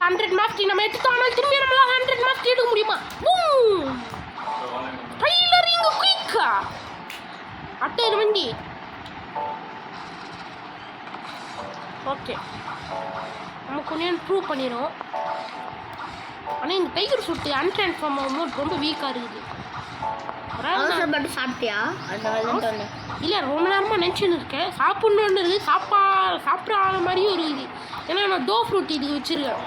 100 master நம்ம எடுத்துட்டோம். ஆனால் திரும்பி நம்மளால 100 மாஸ்டர் எடுக்க முடியுமா? டைலரிங் குயிக்கா அட்டை வண்டி. ஓகே, நம்ம கொஞ்சம் ப்ரூவ் பண்ணிடும். ஆனால் இந்த டைகர் சூட்டு அன்ட்ரான்ஸ்ஃபார்ம் ஆகும்போது ரொம்ப வீக்காக இருக்குது. சாப்பிட்டியா? இல்லை, ரொம்ப நேரமாக நினச்சின்னு இருக்கேன். சாப்பிட்ணுன்னு இருக்குது, சாப்பிட்ற மாதிரியும் இருக்குது. ஏன்னா நான் டோ ஃப்ரூட் இது வச்சுருக்கேன்.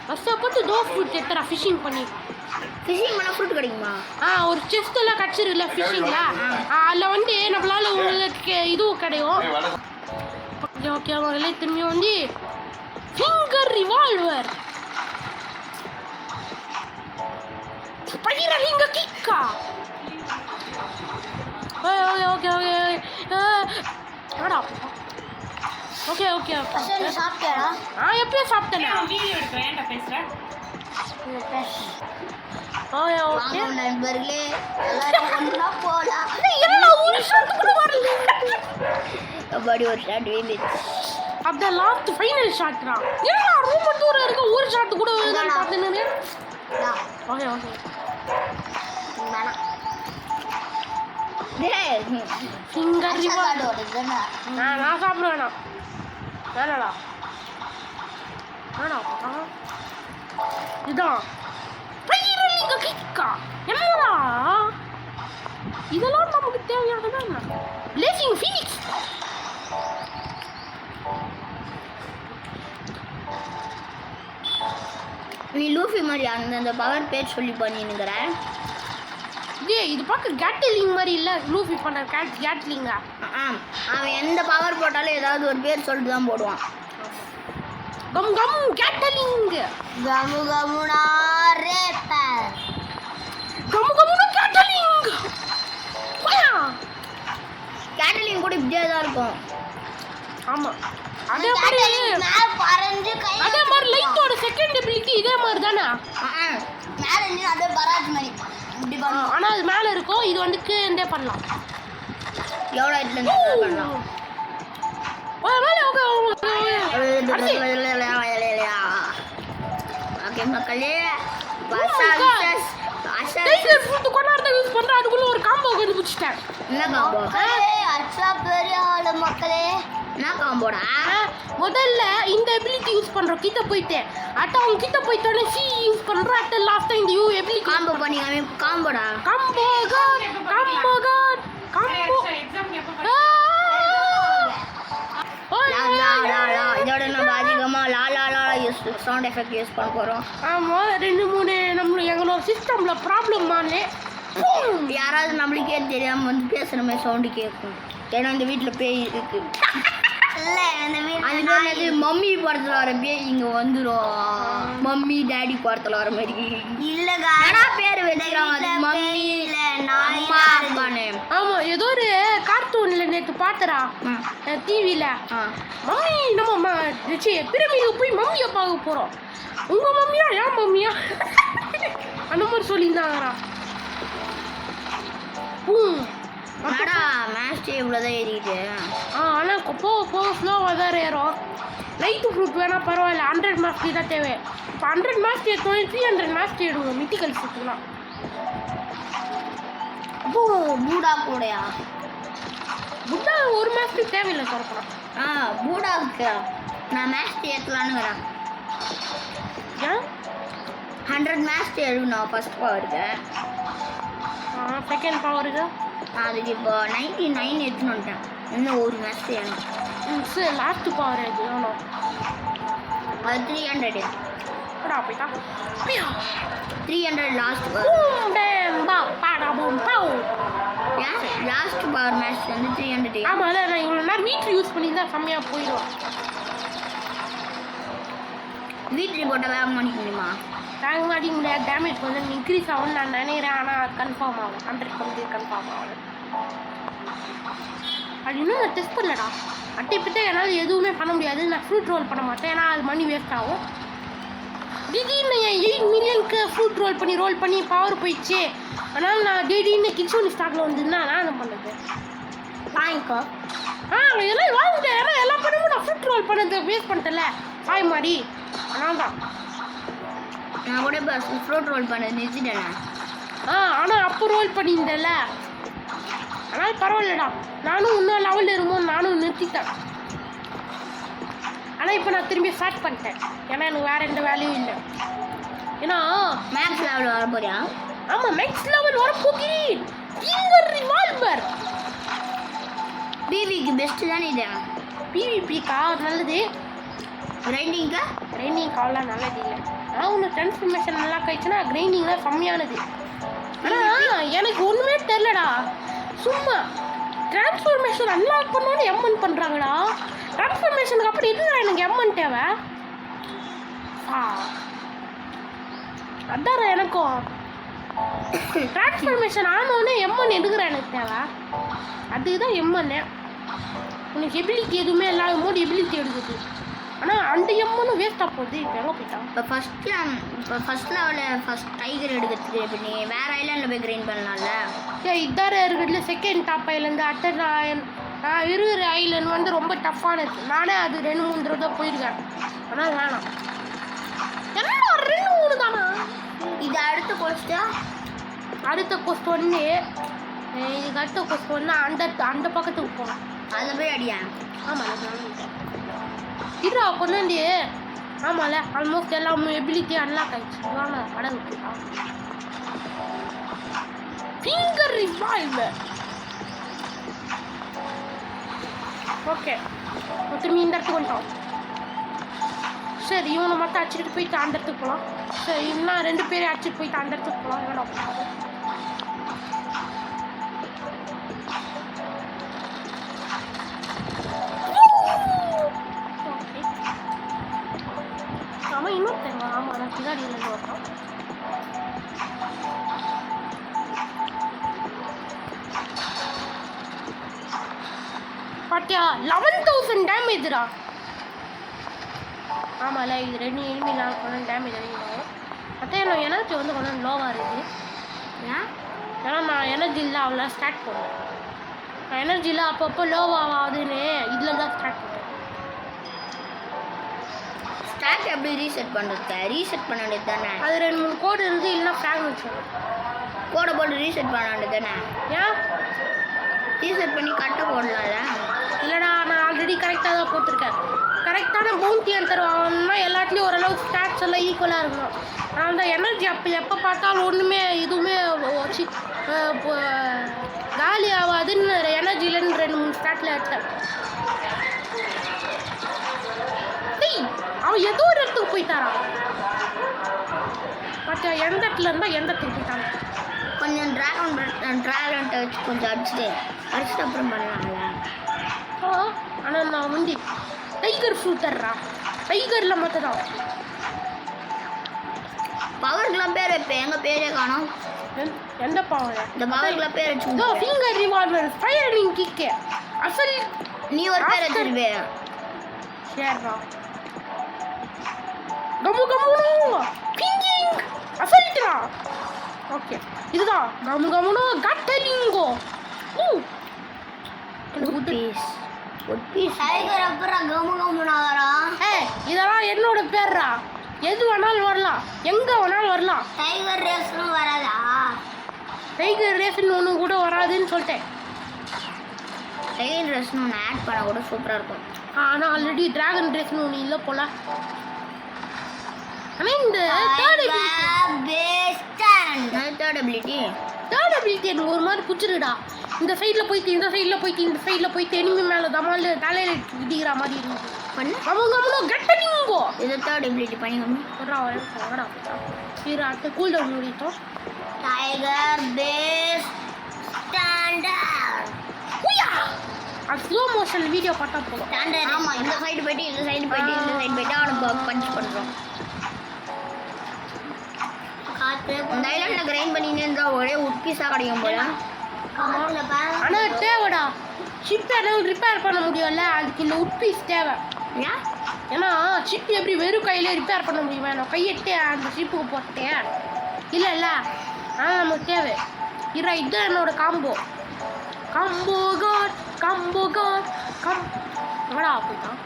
கஷ்டப்பட்டு டோ ஃப்ரூட் எடுத்துறா ஃபிஷிங் பண்ணி. ஃபிஷிங் பண்ணால் ஃப்ரூட் கிடைக்குமா? ஒரு செஸ்ட்டெல்லாம் கிடச்சிருக்குல்ல ஃபிஷிங்கில், அதில் வந்து நம்மளால் உங்களுக்கு இதுவும் கிடைக்கும். ஓகே ஓகே அவங்களே திரும்பியும் வந்து ஃபிங்கர் ரிவால்வர் பயிரலிங்க கிக்கா. ஓகே ஓகே ஓகே ஆடா. ஓகே ஓகே சாப்பிட்டியாடா? எப்பயும் சாப்பிட்டேனா? வீடியோ எடுக்கிறேன், ஏன்டா பேசுகிறேன்? ஓகே ஓகே நண்பர்களே எல்லாரும் ஒன்றா போகலாம். என்னடா ஒரு ஷாட் கூட வரல. கபடி ஒரு ஷாட் வீழ்ந்து. அப்படியே லாஸ்ட் ஃபைனல் ஷாட்ரா. என்னடா ரொம்ப தூரம் இருக்க, ஒரு ஷாட் கூட வருதான்னு பார்த்துன்னு. ஓகே ஓகே ஃபிங்கர் ரிவால்வர் நான் சாப்பிட வேணாம். வேணாடா வேணாம். இதான் பயிரலிங்க கிக்கா. என்னடா இதெல்லாம் நமக்கு தேவையானதா என்ன? Placing Phoenix. நீ லூஃபி மாதிரி அந்த பவர் பேர் சொல்லி பண்ணினுக்கிறேன். இது பார்க்க கேட்லிங் மாதிரி இல்லை. லூஃபி பண்ண கேட்லிங்கா? அவன் எந்த பவர் போட்டாலும் ஏதாவது ஒரு பேர் சொல்லிட்டு தான் போடுவான். Come come Gatling. கமு கமுனா ரேப்பர். கமு கமுனா கேட்லிங். கேட்லிங் கூட இப்படியே தான் இருக்கும். ஆமாம், அதே மாதிரி லைட்டோட செகண்ட் எபிலிட்டி இதே மாதிரி தானே? ஆனால் அது மேலே இருக்கும், இது வந்து கீழே பண்ணலாம். எவ்வளோ இடத்துல பண்ணலாம்? ஓகே மக்களே, யூஸ் பண்ணுறேன். அதுக்குள்ள ஒரு காம்போ கண்டுபிடிச்சிட்டேன். என்ன காம்போ? பெரிய ஆளு மக்களே. என்ன காம்போடா? முதல்ல இந்த எபிலிட்டி யூஸ் பண்றோம் கிட்ட போயிட்டு, அட்ட அவங்க கிட்ட போயிட்டோன்னே சி யூஸ் பண்றோம். அட்ட லாஸ்ட் டைம் யூ எபிலிட்டி காம்போ பண்ணி காம்போடா. Combo god combo god combo. இதோட நம்ம அதிகமாக லா லா லா யூஸ் சவுண்ட் எஃபெக்ட் யூஸ் பண்ண போகிறோம். ஆமாம், 2-3 நம்மளுக்கு எங்களோட சிஸ்டமில் ப்ராப்ளம் ஆனே. யாராவது நம்மளுக்கே தெரியாமல் வந்து பேசுகிற மாதிரி சவுண்டு கேட்கும். ஏன்னா இந்த வீட்டில் பேய் இருக்கு. அது மம்மி படத்தில் வர பேய் இங்கே வந்துடும். மம்மி டேடி படத்தில் வர மாதிரி இல்லைக்கா. பேர் வச்சுக்கிறாங்க மம்மி அம்மா அப்பான்னு. ஆமாம், ஏதோ ஒரு கார்ட்டூனில் நேற்று பார்த்தரா டிவியில். மம்மி நம்ம பிரமிடுக்கு போய் மம்மியை பார்க்க போகிறோம். உங்கள் மம்மியா ஏன் மம்மியா அந்த மாதிரி சொல்லியிருந்தாங்கடா. மேஸ்ட் இவ்வளோதான் ஏறிக்கிட்டு. ஆனால் போக போக ஸ்லோவாக தான் ஏறும். லைட்டு ஃப்ரூட் வேணால் பரவாயில்ல, 100 மாஸ்டர் தான் தேவை. இப்போ 100 மாஸ்டர் எடுத்தோம், 300 மாஸ்டர் எடுவோம் மித்திக்கல் ஃப்ரூட்டுலாம். அப்போ பூடா கூடயா? புட்டா ஒரு மாஸ்டர் தேவையில்லை திறக்கலாம். பூடாவுக்கு நான் மேஸ்ட் ஏற்றலான்னு வரேன். ஏன் 100 மேஸ்ட் எழுதணும் ஃபர்ஸ்ட் பவருக்கு. செகண்ட் பவருக்கு அதுக்கு இப்போ 99 எடுத்துன்னு வந்துட்டேன். இன்னும் ஒரு மேட்ச் வேணும். சரி, லாஸ்ட்டு பவர் அது வேணும். அது 300. போயிட்டா 300 லாஸ்ட் லாஸ்ட் பவர் மேட்ச் வந்து 300. ஆமாம், இல்லை நான் இவ்வளோ நேரம் வீட்டில் யூஸ் பண்ணி தான் செம்மையாக போயிடுவோம். வீட்டில் போட்டால் வேக மாட்டிக்க முடியுமா? தாங்க மாட்டிக்க முடியாது. டேமேஜ் கொஞ்சம் இன்க்ரீஸ் ஆகும்னு நான் நினைக்கிறேன். ஆனால் அது கன்ஃபார்ம் ஆகும். 100% கன்ஃபார்ம் ஆகும். அது இன்னும் நான் டெஸ்ட் பண்ணலடா. அட்டைப்பிட்ட என்னால் எதுவுமே பண்ண முடியாது. நான் ஃப்ரூட் ரோல் பண்ண மாட்டேன், ஏன்னா அது மணி வேஸ்ட் ஆகும். திடீர்னு என் 8 மில்லியனுக்கு ஃப்ரூட் ரோல் பண்ணி பவர் போயிடுச்சு. அதனால் நான் திடீர்னு கிச்சோனி ஸ்டாக்கில் வந்துருந்தா நான் என்ன பண்ணுறது? வாங்கிக்கோ. இதெல்லாம் வாங்கிட்டேன். ஏன்னா எல்லா படமும் நான் ஃப்ரூட் ரோல் பண்ணது வேஸ்ட் பண்ணிட்டேன்ல சாய் மாதிரி. ஆனால் தான் நான் கூட இப்போ ஃப்ரூட் ரோல் பண்ண நிறுத்திட்டேன். ஆனால் அப்போ ரோல் பண்ணியிருந்தேன்ல, ஆனால் பரவாயில்லடா. நானும் இன்னும் லெவலில் இருக்கும்போது நானும் நிறுத்திட்டேன். ஆனால் இப்போ நான் திரும்பி ஸ்டார்ட் பண்ணிட்டேன். ஏன்னா எனக்கு வேறு எந்த வேலையும் இல்லை. ஏன்னா மேக்ஸ் லெவல் வர போறியா? ஆமாம், மேக்ஸ் லெவல் வர போகிறேன். ஃபிங்கர் ரிவால்வர் பிவிக்கு பெஸ்ட்டு தானே இது. பிவிபிக்கா நல்லது, கிரைண்டிங் காவலாம் நல்லது இல்லை. ஆனால் ஒன்று ட்ரான்ஸ்ஃபர்மேஷன் நல்லா கழிச்சுன்னா கிரைண்டிங் தான் செம்மையானது. ஆனால் எனக்கு ஒன்றுமே தெரிலடா. சும்மா ட்ரான்ஸ்ஃபர்மேஷன் அன்லாக் பண்ணோன்னு எம்மன் பண்ணுறாங்கடா. ட்ரான்ஸ்ஃபர்மேஷனுக்கு அப்படி எதுக்குடா எனக்கு எம்மன் தேவை? அதான் எனக்கும் ட்ரான்ஸ்ஃபர்மேஷன் ஆனோடனே எம்மன் எதுக்குறா எனக்கு தேவை? அதுதான் எம்மன்னு. உனக்கு எபிலிட்டி எதுவுமே இல்லாத போது எபிலிட்டி எடுக்குது. ஆனால் அந்த எம்மனும் வேஸ்ட்டாக போகுது. இப்போ எங்கே போயிட்டான்? இப்போ ஃபஸ்ட் லெவலில் ஃபஸ்ட் டைகர் எடுக்கிறதுக்கு இப்போ நீ வேறு ஐலாண்டில் போய் கிரைண்ட் பண்ணலாம்ல. இதார இருக்கிறதுல செகண்ட் டாப் ஐலண்டு அட்டர் நான் இருக்கிற ஐலண்ட் வந்து ரொம்ப டஃப்பானது. நானே அது 2-3 தடவை தான் போயிருக்கேன். ஆனால் வேணாம். என்ன 2-3 தானா? இது அடுத்த கோஸ்ட்டா? அடுத்த கோஸ்ட் ஒன்று இதுக்கு அடுத்த கோஸ்ட் ஒன்று அந்த பக்கத்துக்கு போகணும். அதில் போய் அடியா? ஆமாம் இதா கொண்டாந்து. ஆமாம்ல ஆல்மோஸ்ட் எல்லாம் எபிலிட்டி அன்லாக் ஆயிடுச்சு. வாங்க கடை விட்டுருக்கா. Finger revolver okay. திரும்பி இந்த இடத்துக்கு வந்துட்டோம். சரி, இவனை மட்டும் அடிச்சுட்டு போயிட்டு அந்த இடத்துக்கு போகலாம். சரி, இன்னும் 2 பேரையும் அடிச்சுட்டு போயிட்டு அந்த இடத்துக்கு போகலாம். வேணாம் அவன் இன்னொருத்தங்க. ஆமாம், நான் பின்னாடியிலேருந்து வரணும். பாட்டியா 11,000 டேமேஜ்ரா. ஆமாம்ல, இது 2 எனிமி நான் கொண்டு டேமேஜ் அதிகமாகும். மற்ற என்னோட எனர்ஜி வந்து கொஞ்சம் லோவாக இருக்குது. ஏன்னா நான் எனர்ஜி இல்லை அவ்வளோ ஸ்டார்ட் பண்ணுவேன். நான் எனர்ஜியில் அப்பப்போ லோவாகுதுன்னு இதில் தான் ஸ்டார்ட் பண்ணுவேன். ஸ்டாக் எப்படி ரீசெட் பண்ணுறது? ரீசெட் பண்ண வேண்டியது தானே? அது 2-3 கோடு இருந்து இல்லைன்னா ஃப்ராக்மெண்ட்ஸ் வரும். கோடை போட்டு ரீசெட் பண்ண வேண்டியது தானே? ஏன் ரீசெட் பண்ணி கட்ட போடலாம்ல? இல்லைடா, நான் ஆல்ரெடி கரெக்டாக தான் போட்டிருக்கேன். கரெக்டான பவுண்டி தருவாங்கன்னா எல்லாத்துலேயும் ஓரளவு ஸ்டாட்ஸ் எல்லாம் ஈக்குவலாக இருக்கணும். நான் அந்த எனர்ஜி அப்போ எப்போ பார்த்தாலும் ஒன்றுமே இதுவுமே காலி ஆகாதுன்னு எனர்ஜிலேருந்து 2-3 ஸ்டாட்டில் எடுத்தேன். அவன் ஏதோ ஒரு இடத்துக்கு போயிட்டாரான். மற்ற எந்த இடத்துல இருந்தால் எந்த இடத்துக்கு போயிட்டாங்க. கொஞ்சம் ட்ராகன்ட்டை வச்சு கொஞ்சம் அடிச்சுட்டு அப்புறம் பண்ணலாம்ல. ஆனால் நான் வந்து டைகர் ஃப்ரூட் தர்றா. டைகரில் மட்டும்தான் பவருக்குலாம் பேர் வைப்பேன். எங்கள் பேரே காணும். எந்த பவர்? இந்த பவருக்குலாம் பேர் வச்சு ஃபிங்கர் ரிவால்வர் ஃபயரிங் கிக்கு அசல். நீ ஒரு பேர் வச்சிருவே. சரிடா. கம்மு கம்முனு பிங்கிங் அசல்டா. ஓகே, இதுதான் கம்மு கம்முனு கட்டலிங்கோ. குட் பீஸ் டைகர் அப்புறம் கம்மு கம்முனு வரா. இதெல்லாம் என்னோட பேர்ரா. எது வேணாலும் வரலாம், எங்கே வேணாலும் வரலாம். டைகர் ரேஸ்னு வராதா? டைகர் ரேஸ்னு ஒன்று கூட வராதுன்னு சொல்லிட்டேன். டைகர் ரேஸ்னு ஒன்று ஆட் பண்ண கூட சூப்பராக இருக்கும். ஆனால் ஆல்ரெடி டிராகன் ரேஸ்னு ஒன்று இல்லை போல. ஆனால் இந்த தேர்ட் அபிலிட்டி எனக்கு ஒரு மாதிரி பிடிச்சிருடா. இந்த சைடில் போயிட்டு இந்த சைடில் போயிட்டு இந்த சைடில் போயிட்டு எனிமி மேலே தமால் தலையில் இடிக்கிற மாதிரி இருந்துச்சு. அவங்க அவ்வளோ கெட்டனிங்கோ. இதை தேர்ட் அபிலிட்டி பண்ணிக்கணும். வரா சரி, அடுத்த கூல் டவுன் முடித்தோம். Tiger base standard. அது ஸ்லோ மோஷன் வீடியோ பார்த்தா போதும். ஆமாம், இந்த சைடு போயிட்டு இந்த சைடு போயிட்டு இந்த சைடு போயிட்டு அவனுக்கு பஞ்ச் பண்ணுறோம். இந்த ஐலாண்டில் கிரைண்ட் பண்ணின்னு இருந்தால் ஒரே உட்பீஸாக கிடைக்கும் போல. ஆனால் தேவைடா, ஷிப் எதாவது ரிப்பேர் பண்ண முடியும்ல, அதுக்கு இந்த உட்பீஸ் தேவை. ஏன்னா ஷிப் எப்படி வெறும் கையிலே ரிப்பேர் பண்ண முடியுமா? நான் கையெட்டே அந்த ஷிப்புக்கு போட்டேன் இல்லைல்ல. ஆனால் நமக்கு தேவை. இதுதான் என்னோட காம்போ காட் கம் வாடா போய்ட்டான்.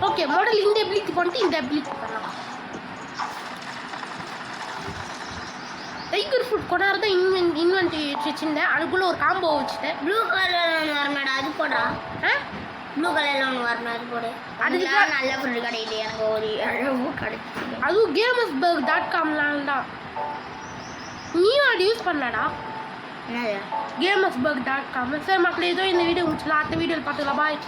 ஓகே முதல்ல இந்த எபிலிட்டி பண்ணிட்டு இந்த எபிலிட்டி பண்ணலாம். டைகர் ஃபுட் கொண்டாட தான் இன்வென்ட் வச்சுருந்தேன். அதுக்குள்ளே ஒரு காம்போ வச்சுட்டேன். ப்ளூ கலரில் ஒன்று வரமாடா, அது போடா. ப்ளூ கலரில் ஒன்று வரணும், அது போடு. அதுக்கெல்லாம் நல்ல பொருள் கிடையாது, எனக்கு ஒரு அளவு கிடைச்சிது. அதுவும் gamersburg.com தான். நீயும் அது யூஸ் பண்ணடா. என்னது? gamersburg.com. சரி மக்களே, ஏதோ இந்த வீடியோ முடிச்சலாம். அடுத்த வீடியோவில் பார்த்துக்கலாம். பாய்.